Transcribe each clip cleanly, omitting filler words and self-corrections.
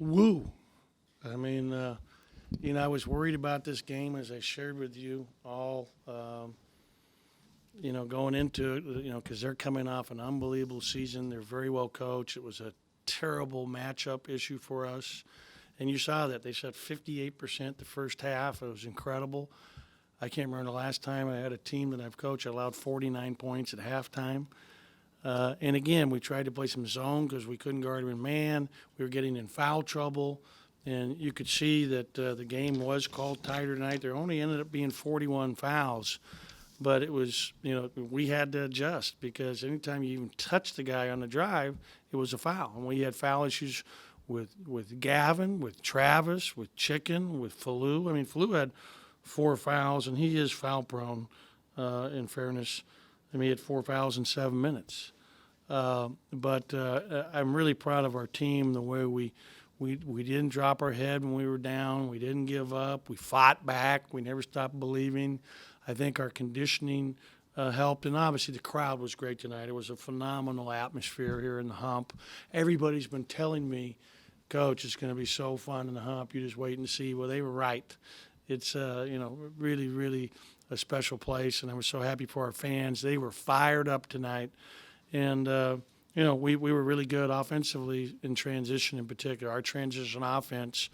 Woo. I mean, I was worried about this game as I shared with you all, going into it, because they're coming off an unbelievable season. They're very well coached. It was a terrible matchup issue for us. And you saw that. They shot 58% the first half. It was incredible. I can't remember the last time I had a team that I've coached allowed 49 points at halftime. And again, we tried to play some zone because we couldn't guard him in man. We were getting in foul trouble. And you could see that the game was called tighter tonight. There only ended up being 41 fouls. But it was, we had to adjust because anytime you even touched the guy on the drive, it was a foul. And we had foul issues with Gavin, with Travis, with Chicken, with Falou. I mean, Falou had 4 fouls, and he is foul prone, in fairness. I mean, he had 4 fouls in 7 minutes. But I'm really proud of our team, the way we didn't drop our head when we were down. We didn't give up. We fought back. We never stopped believing. I think our conditioning helped, and obviously the crowd was great tonight. It was a phenomenal atmosphere here in the Hump. Everybody's been telling me, Coach, it's going to be so fun in the Hump. You just wait and see. Well, they were right. It's really, really a special place, and I was so happy for our fans. They were fired up tonight, and we were really good offensively in transition in particular. Our transition offense,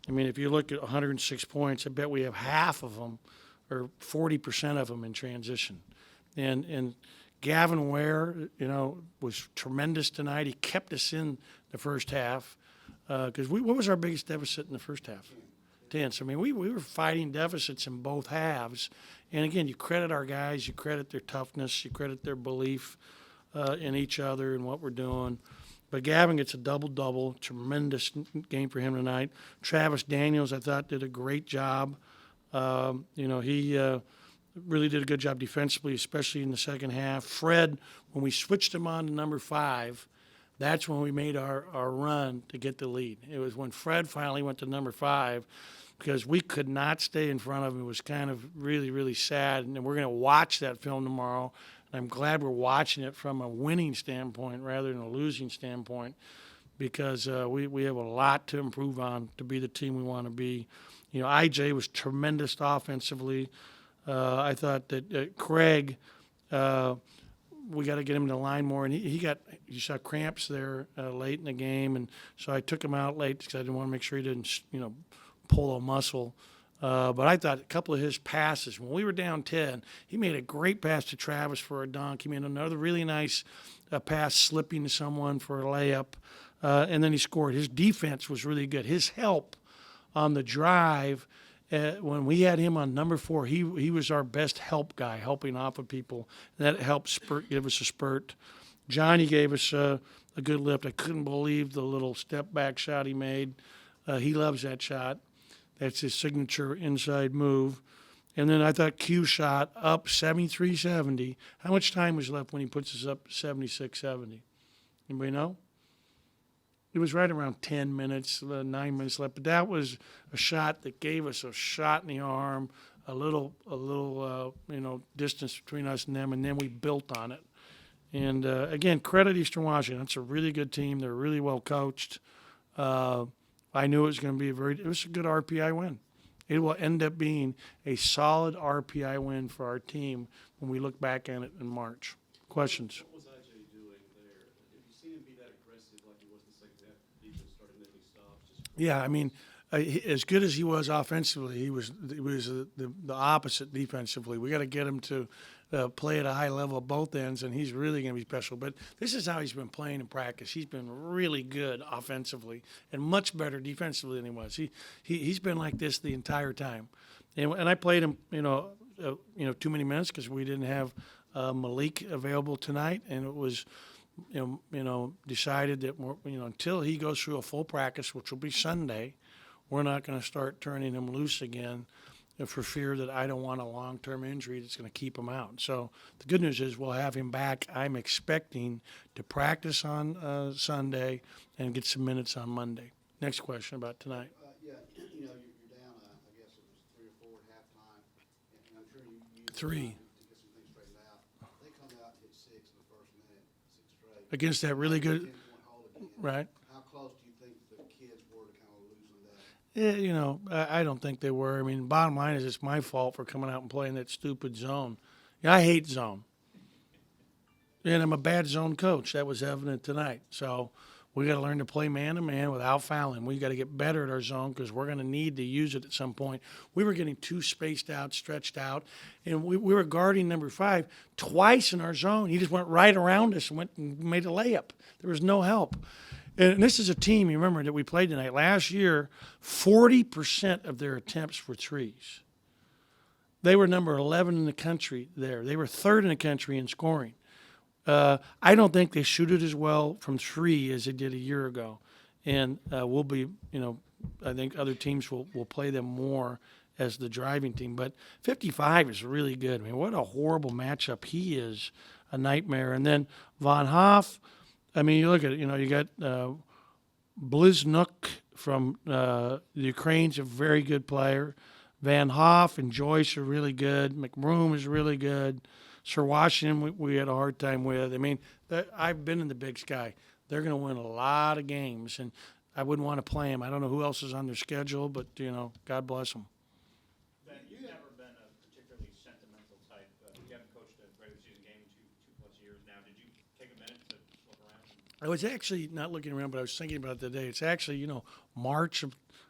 I mean, if you look at 106 points, I bet we have half of them or 40% of them in transition. And Gavin Ware, was tremendous tonight. He kept us in the first half because what was our biggest deficit in the first half? 10. So, I mean, we were fighting deficits in both halves. And, again, you credit our guys. You credit their toughness. You credit their belief in each other and what we're doing. But Gavin gets a double-double. Tremendous game for him tonight. Travis Daniels, I thought, did a great job. He really did a good job defensively, especially in the second half. Fred, when we switched him on to number 5, that's when we made our run to get the lead. It was when Fred finally went to number 5 because we could not stay in front of him. It was kind of really, really sad. And we're going to watch that film tomorrow. And I'm glad we're watching it from a winning standpoint rather than a losing standpoint because we have a lot to improve on to be the team we want to be. IJ was tremendous offensively. I thought that Craig, we got to get him to the line more. And you saw cramps there late in the game. And so I took him out late because I didn't want to make sure he didn't, pull a muscle. But I thought a couple of his passes, when we were down 10, he made a great pass to Travis for a dunk. He made another really nice pass slipping to someone for a layup. And then he scored. His defense was really good. His help on the drive, when we had him on number 4, he was our best help guy, helping off of people. That helped give us a spurt. Johnny gave us a good lift. I couldn't believe the little step-back shot he made. He loves that shot. That's his signature inside move. And then I thought Q shot up 73-70. How much time was left when he puts us up 76-70? Anybody know? It was right around 10 minutes, 9 minutes left. But that was a shot that gave us a shot in the arm, a little distance between us and them, and then we built on it. And, again, credit Eastern Washington. It's a really good team. They're really well coached. I knew it was going to be it was a good RPI win. It will end up being a solid RPI win for our team when we look back at it in March. Questions? What was IJ doing there? Have you seen him be that aggressive like he was in the second half? Defense started making stops. Yeah, I mean, as good as he was offensively, he was the opposite defensively. We got to get him to play at a high level at both ends, and he's really going to be special. But this is how he's been playing in practice. He's been really good offensively and much better defensively than he was. He's been like this the entire time. And I played him, too many minutes because we didn't have Malik available tonight, and it was decided that until he goes through a full practice, which will be Sunday, we're not going to start turning him loose again for fear that I don't want a long-term injury that's going to keep him out. So the good news is we'll have him back. I'm expecting to practice on Sunday and get some minutes on Monday. Next question about tonight. You're down, I guess it was 3 or 4 at halftime, and I'm sure you 3. to get some things straightened out. They come out and hit 6 in the first minute, 6 straight. Against that really good, 10-point hold again. right? How close do you think the kids were to You know, I don't think they were. I mean, bottom line is it's my fault for coming out and playing that stupid zone. Yeah, I hate zone. And I'm a bad zone coach. That was evident tonight. So we got to learn to play man to man without fouling. We got to get better at our zone because we're going to need to use it at some point. We were getting too spaced out, stretched out, and we were guarding number 5 twice in our zone. He just went right around us and went and made a layup. There was no help. And this is a team, you remember, that we played tonight. Last year, 40% of their attempts were threes. They were number 11 in the country there. They were third in the country in scoring. I don't think they shoot it as well from 3 as they did a year ago. And we'll be, you know, I think other teams will play them more as the driving team. But 55 is really good. I mean, what a horrible matchup. He is a nightmare. And then Von Hoff, I mean, you look at it, you know, you got Bliznuk from the Ukraine's a very good player. Van Hoff and Joyce are really good. McBroom is really good. Sir Washington, we had a hard time with. I mean, I've been in the Big Sky. They're going to win a lot of games, and I wouldn't want to play them. I don't know who else is on their schedule, but, you know, God bless them. Ben, you've never been a particularly sentimental type. You haven't coached a regular season game in two plus years now. Did you take a minute to look around? I was actually not looking around, but I was thinking about it today. It's actually, you know, March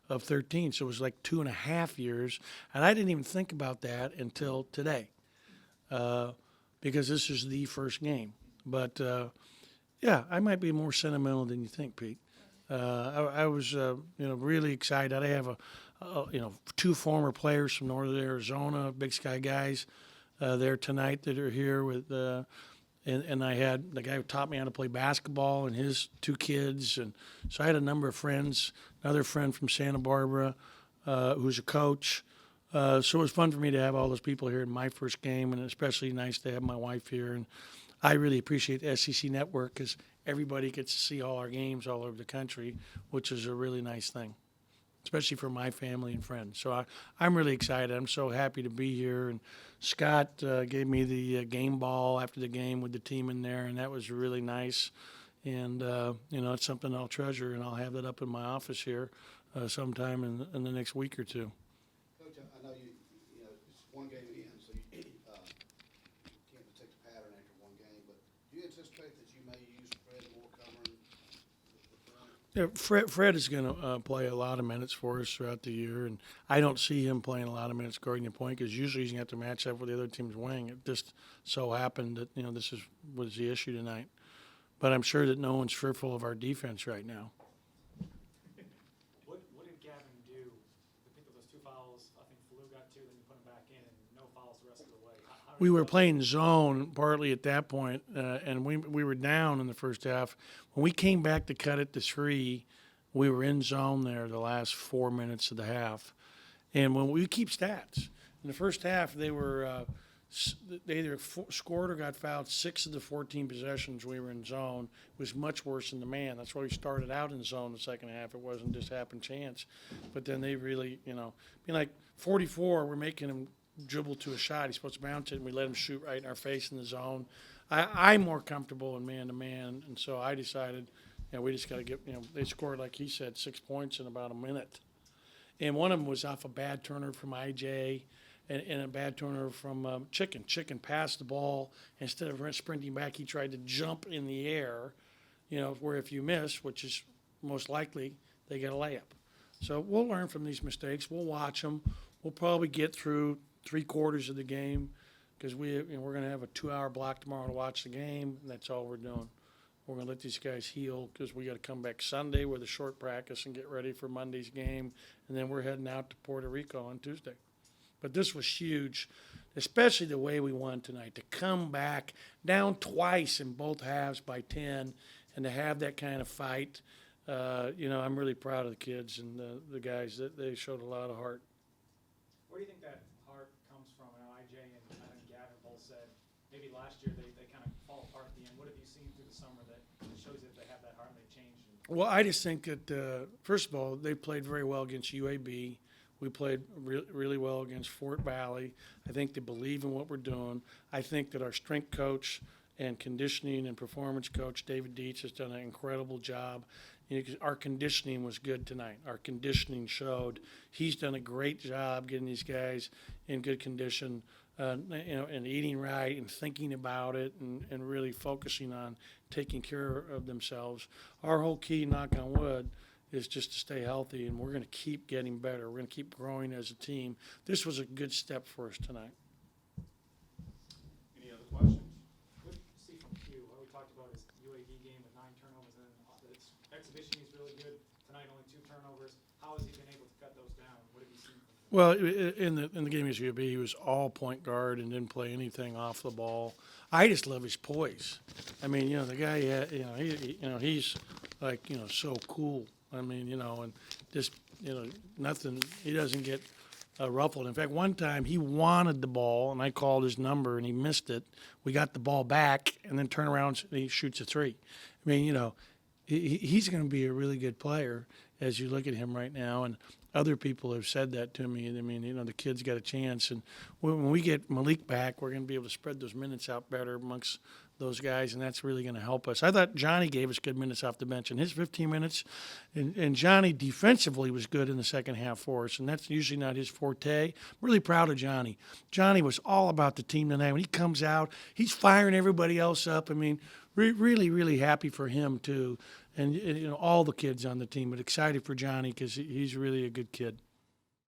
of 13, so it was like 2.5 years, and I didn't even think about that until today. Because this is the first game. But, yeah, I might be more sentimental than you think, Pete. I was, you know, really excited. I have, you know, 2 former players from Northern Arizona, Big Sky guys, there tonight that are here with, and I had the guy who taught me how to play basketball and his 2 kids. And so I had a number of friends, another friend from Santa Barbara who's a coach. So it was fun for me to have all those people here in my first game, and especially nice to have my wife here. And I really appreciate the SEC Network because everybody gets to see all our games all over the country, which is a really nice thing, especially for my family and friends. So I'm really excited. I'm so happy to be here. And Scott gave me the game ball after the game with the team in there, and that was really nice. And, you know, it's something I'll treasure, and I'll have that up in my office here sometime in the next week or two. Coach, I know you know, it's one game in, so you can't detect a pattern after one game, but do you anticipate that you may use Fred more covering the front? Yeah, Fred is going to play a lot of minutes for us throughout the year, and I don't see him playing a lot of minutes guarding the point because usually he's going to have to match up with the other team's wing. It just so happened that, you know, this was the issue tonight. But I'm sure that no one's fearful of our defense right now. What did Gavin do to pick up those 2 fouls? I think Falou got 2, then you put him back in, and no fouls the rest of the way. How did We you were go- playing zone partly at that point, and we were down in the first half. When we came back to cut it to 3, we were in zone there the last 4 minutes of the half. And when we keep stats, in the first half they were they either scored or got fouled 6 of the 14 possessions we were in zone. It was much worse than the man. That's why we started out in zone the second half. It wasn't just happen chance. But then they really, you know, I mean, like 44, we're making him dribble to a shot. He's supposed to bounce it, and we let him shoot right in our face in the zone. I'm more comfortable in man-to-man, and so I decided, you know, we just got to get, you know, they scored, like he said, 6 points in about a minute. And one of them was off a bad turner from IJ and a bad turner from Chicken. Chicken passed the ball. Instead of sprinting back, he tried to jump in the air, you know, where if you miss, which is most likely, they get a layup. So we'll learn from these mistakes. We'll watch them. We'll probably get through 3/4 of the game because we're going to have a 2-hour block tomorrow to watch the game, and that's all we're doing. We're going to let these guys heal because we got to come back Sunday with a short practice and get ready for Monday's game, and then we're heading out to Puerto Rico on Tuesday. But this was huge, especially the way we won tonight, to come back down twice in both halves by 10 and to have that kind of fight. You know, I'm really proud of the kids and the guys. That they showed a lot of heart. Where do you think that heart comes from? I know IJ and I think Gavin both said maybe last year they kind of fall apart at the end. What have you seen through the summer that shows that they have that heart and they changed? Well, I just think that, first of all, they played very well against UAB. We played really well against Fort Valley. I think they believe in what we're doing. I think that our strength coach and conditioning and performance coach, David Dietz, has done an incredible job. You know, 'cause our conditioning was good tonight. Our conditioning showed he's done a great job getting these guys in good condition, you know, and eating right and thinking about it and really focusing on taking care of themselves. Our whole key, knock on wood, is just to stay healthy, and we're going to keep getting better. We're going to keep growing as a team. This was a good step for us tonight. Any other questions? What did you see from Q? What we talked about is UAB game with 9 turnovers, and then its exhibition, he's really good. Tonight, only 2 turnovers. How has he been able to cut those down? What have you seen from him? Well, in the game against UAB, he was all point guard and didn't play anything off the ball. I just love his poise. I mean, you know, the guy, he's like, you know, so cool. I mean, you know, and just, you know, nothing. He doesn't get ruffled. In fact, one time he wanted the ball, and I called his number, and he missed it. We got the ball back, and then turn around and he shoots a 3. I mean, you know, he's going to be a really good player as you look at him right now. And other people have said that to me. I mean, you know, the kid's got a chance. And when we get Malik back, we're going to be able to spread those minutes out better amongst those guys, and that's really going to help us. I thought Johnny gave us good minutes off the bench in his 15 minutes, and Johnny defensively was good in the second half for us, and that's usually not his forte. I'm really proud of Johnny. Johnny was all about the team tonight. When he comes out, he's firing everybody else up. I mean, really, really happy for him too, and you know, all the kids on the team, but excited for Johnny because he's really a good kid.